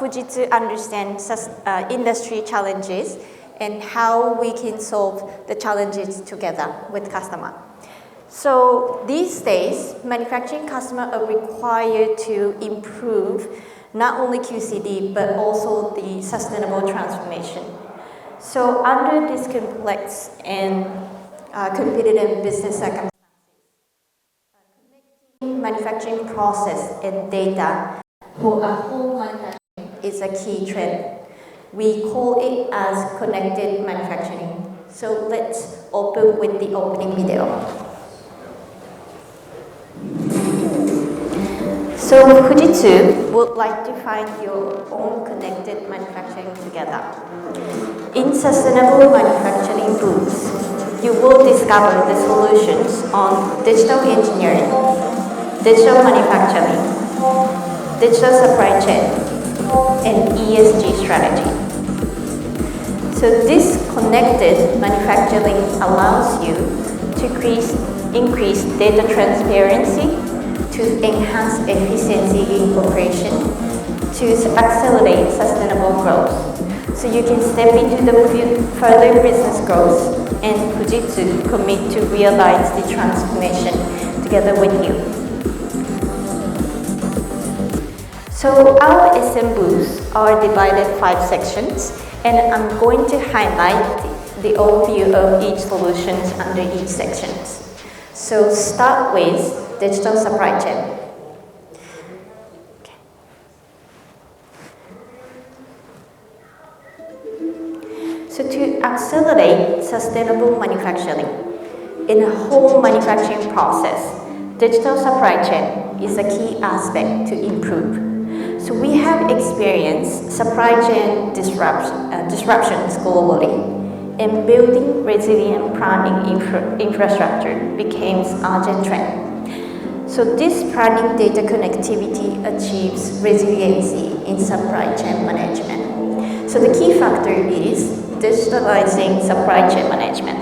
Fujitsu understands industry challenges and how we can solve the challenges together with customer. So these days, manufacturing customers are required to improve not only QCD but also the sustainable transformation. So under this complex and competitive business circumstances, connecting manufacturing process and data for a whole manufacturing is a key trend. We call it as connected manufacturing. So let's open with the opening video. So Fujitsu would like to find your own connected manufacturing together. In sustainable manufacturing booths, you will discover the solutions on digital engineering, digital manufacturing, digital supply chain, and ESG strategy. So this connected manufacturing allows you to increase data transparency, to enhance efficiency in operation, to accelerate sustainable growth. So you can step into the further business growth, and Fujitsu commit to realize the transformation together with you. So our SM booths are divided 5 sections, and I'm going to highlight the overview of each solutions under each section. So start with digital supply chain. Okay. So to accelerate sustainable manufacturing in a whole manufacturing process, digital supply chain is a key aspect to improve. So we have experienced supply chain disruptions globally, and building resilient planning infrastructure becomes urgent trend. So this planning data connectivity achieves resiliency in supply chain management. So the key factor is digitalizing supply chain management.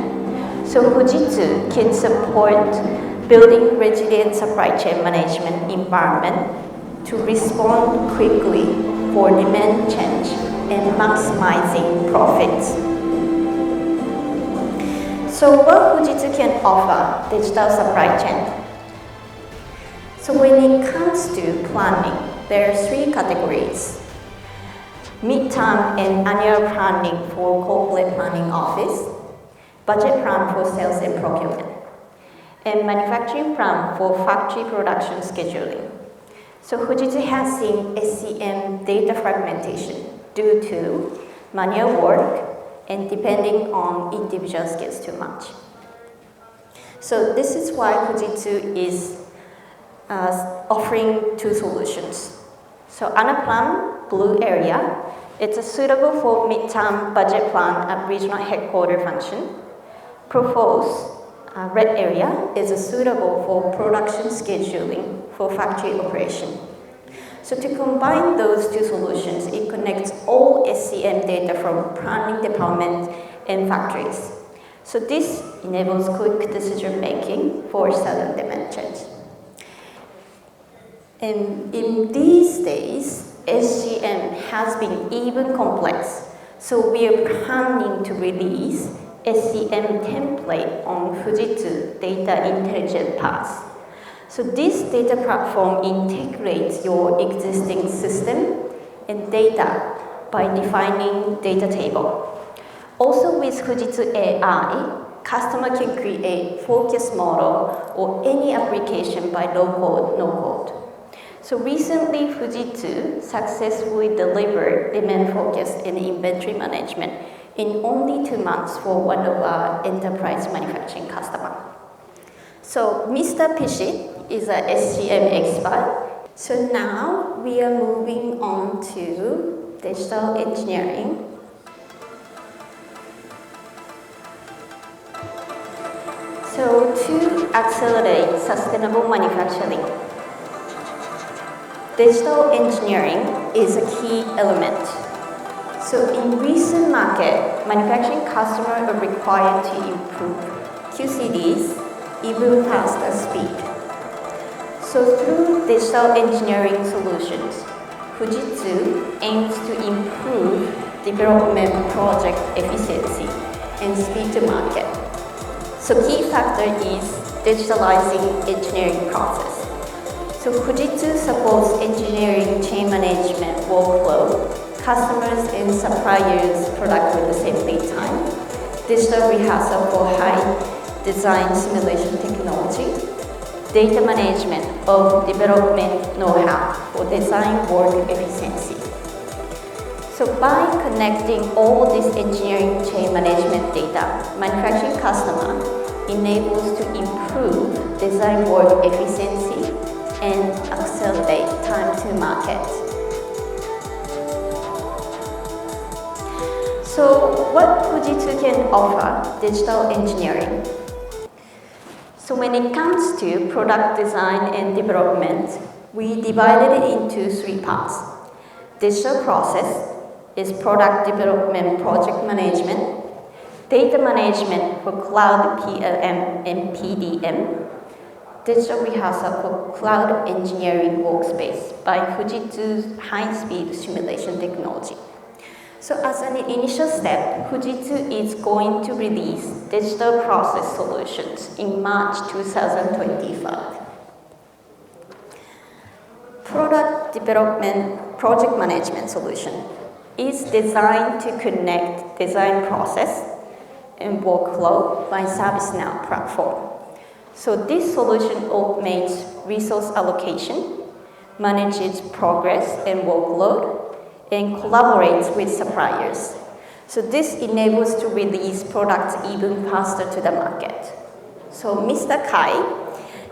So Fujitsu can support building resilient supply chain management environment to respond quickly for demand change and maximizing profits. So what Fujitsu can offer digital supply chain? So when it comes to planning, there are 3 categories: mid-term and annual planning for corporate planning office, budget plan for sales and procurement, and manufacturing plan for factory production scheduling. So Fujitsu has seen SCM data fragmentation due to manual work and depending on individual skills too much. So this is why Fujitsu is offering 2 solutions. So Anaplan, blue area, it's suitable for mid-term budget plan at regional headquarter function. Propose, red area, is suitable for production scheduling for factory operation. So to combine those 2 solutions, it connects all SCM data from planning department and factories. So this enables quick decision making for sudden demand change. And in these days, SCM has been even complex. So we are planning to release SCM template on Fujitsu Data Intelligent Path. So this data platform integrates your existing system and data by defining data table. Also with Fujitsu AI, customer can create focus model or any application by low code, no code. So recently, Fujitsu successfully delivered demand focus and inventory management in only 2 months for one of our enterprise manufacturing customers. So Mr. Pishi is an SCM expert. So now we are moving on to digital engineering. So to accelerate sustainable manufacturing, digital engineering is a key element. So in recent market, manufacturing customers are required to improve QCDS even faster speed. So through digital engineering solutions, Fujitsu aims to improve development project efficiency and speed to market. So key factor is digitalizing engineering process. So Fujitsu supports engineering chain management workflow, customers and suppliers product with the same lead time, digital rehearsal for high design simulation technology, data management of development know-how for design work efficiency. So by connecting all this engineering chain management data, manufacturing customer enables to improve design work efficiency and accelerate time to market. So what Fujitsu can offer digital engineering? So when it comes to product design and development, we divided it into 3 parts. Digital process is product development project management, data management for cloud PLM and PDM, digital rehearsal for cloud engineering workspace by Fujitsu's high-speed simulation technology. So as an initial step, Fujitsu is going to release digital process solutions in March 2025. Product development project management solution is designed to connect design process and workflow by ServiceNow platform. So this solution automates resource allocation, manages progress and workload, and collaborates with suppliers. So this enables to release products even faster to the market. So Mr. Kai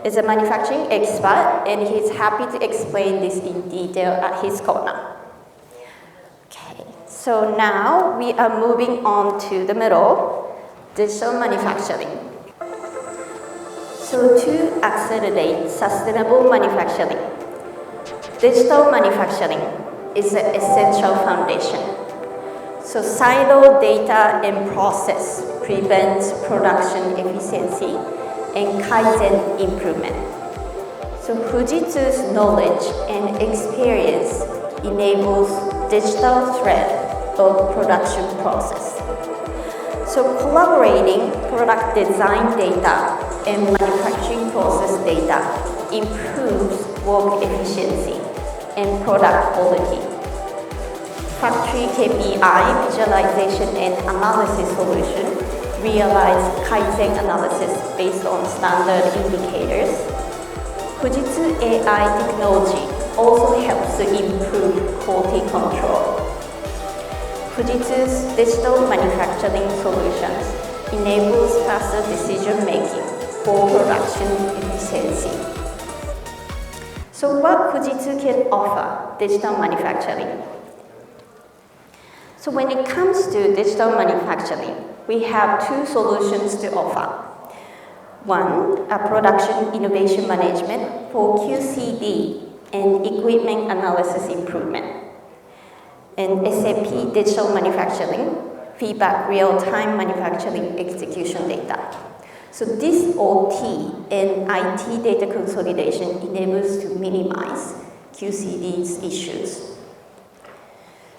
is a manufacturing expert and he's happy to explain this in detail at his corner. Okay, so now we are moving on to the middle, digital manufacturing. So to accelerate sustainable manufacturing, digital manufacturing is an essential foundation. So silo data and process prevents production efficiency and Kaizen improvement. So Fujitsu's knowledge and experience enables digital thread of production process. So collaborating product design data and manufacturing process data improves work efficiency and product quality. Factory KPI visualization and analysis solution realize Kaizen analysis based on standard indicators. Fujitsu AI technology also helps to improve quality control. Fujitsu's digital manufacturing solutions enables faster decision making for production efficiency. So what Fujitsu can offer digital manufacturing? So when it comes to digital manufacturing, we have 2 solutions to offer. One, a production innovation management for QCD and equipment analysis improvement. And SAP digital manufacturing, feedback real-time manufacturing execution data. So this OT and IT data consolidation enables to minimize QCD's issues.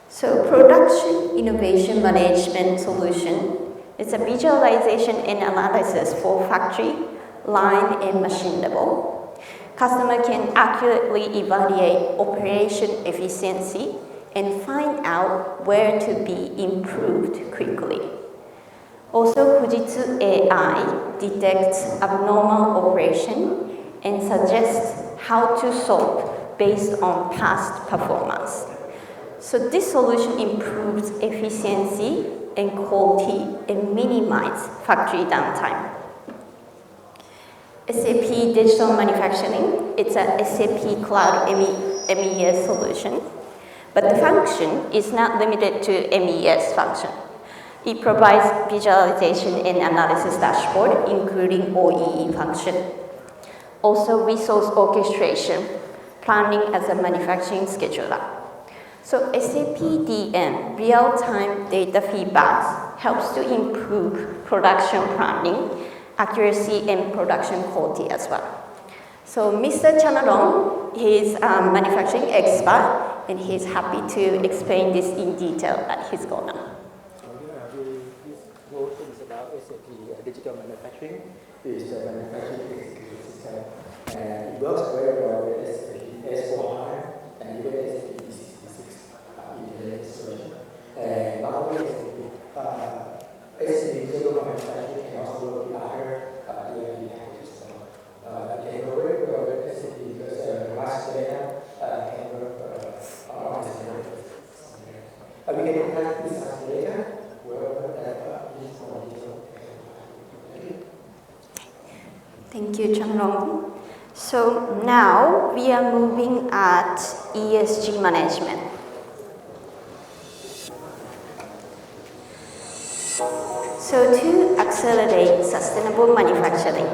So production innovation management solution is a visualization and analysis for factory, line, and machine level. Customer can accurately evaluate operation efficiency and find out where to be improved quickly. Also, Fujitsu AI detects abnormal operation and suggests how to solve based on past performance. So this solution improves efficiency and quality and minimizes factory downtime. SAP Digital Manufacturing, it's a SAP Cloud MES solution, but the function is not limited to MES function. It provides visualization and analysis dashboard, including OEE function. Also, resource orchestration, planning as a manufacturing scheduler. So SAP DM, real-time data feedback, helps to improve production planning, accuracy, and production quality as well. So Mr. Chanadong, he is a manufacturing expert, and he's happy to explain this in detail at his corner. This whole thing is about SAP digital manufacturing. It's a manufacturing execution system, and it works very well with SAP S4HANA and even SAP E66 integrated solution. And not only SAP digital manufacturing can also work with other ERP packages. So they work very well with SAP because last data can work on this data. We can impact this as data wherever that is more detail. Thank you, Changrong. So now we are moving at ESG management. So to accelerate sustainable manufacturing,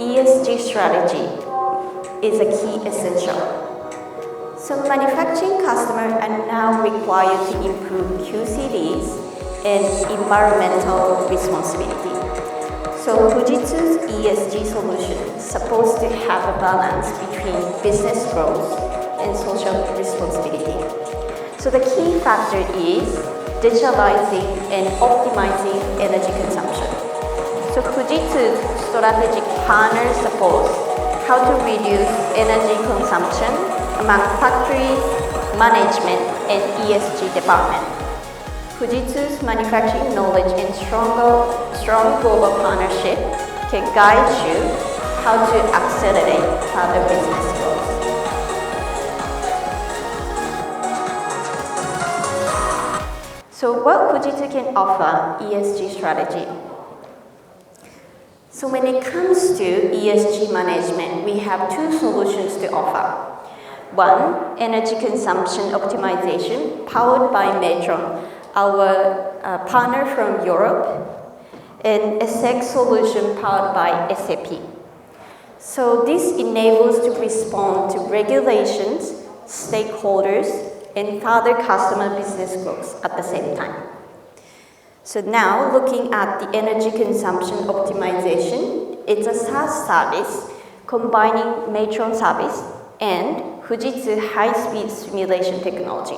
ESG strategy is a key essential. So manufacturing customers are now required to improve QCDS and environmental responsibility. So Fujitsu's ESG solution is supposed to have a balance between business growth and social responsibility. So the key factor is digitalizing and optimizing energy consumption. So Fujitsu's strategic partner supports how to reduce energy consumption among factories, management, and ESG department. Fujitsu's manufacturing knowledge and strong global partnership can guide you how to accelerate further business growth. So what Fujitsu can offer ESG strategy? So when it comes to ESG management, we have two solutions to offer. One, energy consumption optimization powered by Metron, our partner from Europe, and ESG solution powered by SAP. So this enables to respond to regulations, stakeholders, and further customer business growth at the same time. So now looking at the energy consumption optimization, it's a SaaS service combining Metron service and Fujitsu high-speed simulation technology.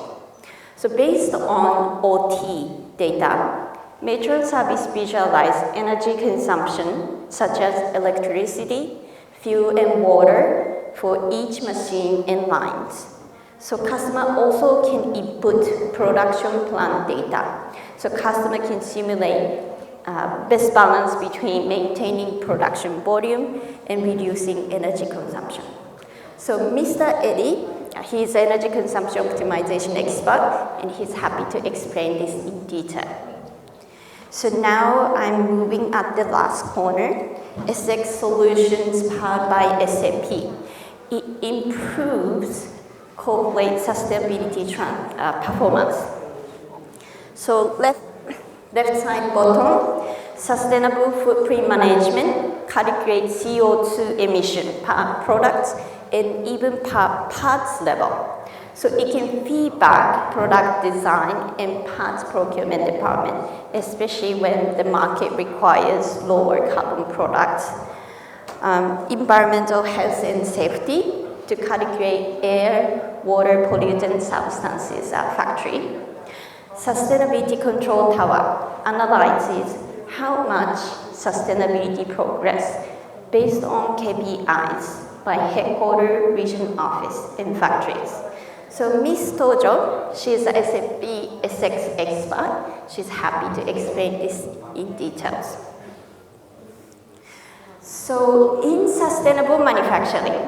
So based on OT data, Metron service visualizes energy consumption such as electricity, fuel, and water for each machine and lines. So customer also can input production plant data. So customer can simulate best balance between maintaining production volume and reducing energy consumption. So Mr. Eddie, he's an energy consumption optimization expert, and he's happy to explain this in detail. So now I'm moving at the last corner, ESG solutions powered by SAP. It improves corporate sustainability performance. So left side bottom, sustainable footprint management calculates CO2 emission per product and even per parts level. So it can feedback product design and parts procurement department, especially when the market requires lower carbon products. Environmental health and safety to calculate air, water pollutant substances at factory. Sustainability Control Tower analyzes how much sustainability progress based on KPIs by headquarters, region office, and factories. So Ms. Tojo, she's a SAP ESG expert. She's happy to explain this in details. So in sustainable manufacturing,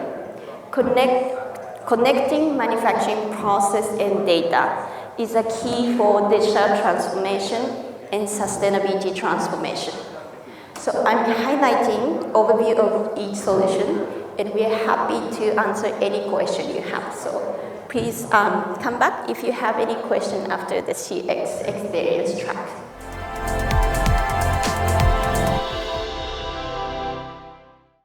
connecting manufacturing process and data is a key for digital transformation and sustainability transformation. So I'm highlighting overview of each solution, and we are happy to answer any question you have. So please come back if you have any question after the CX experience track.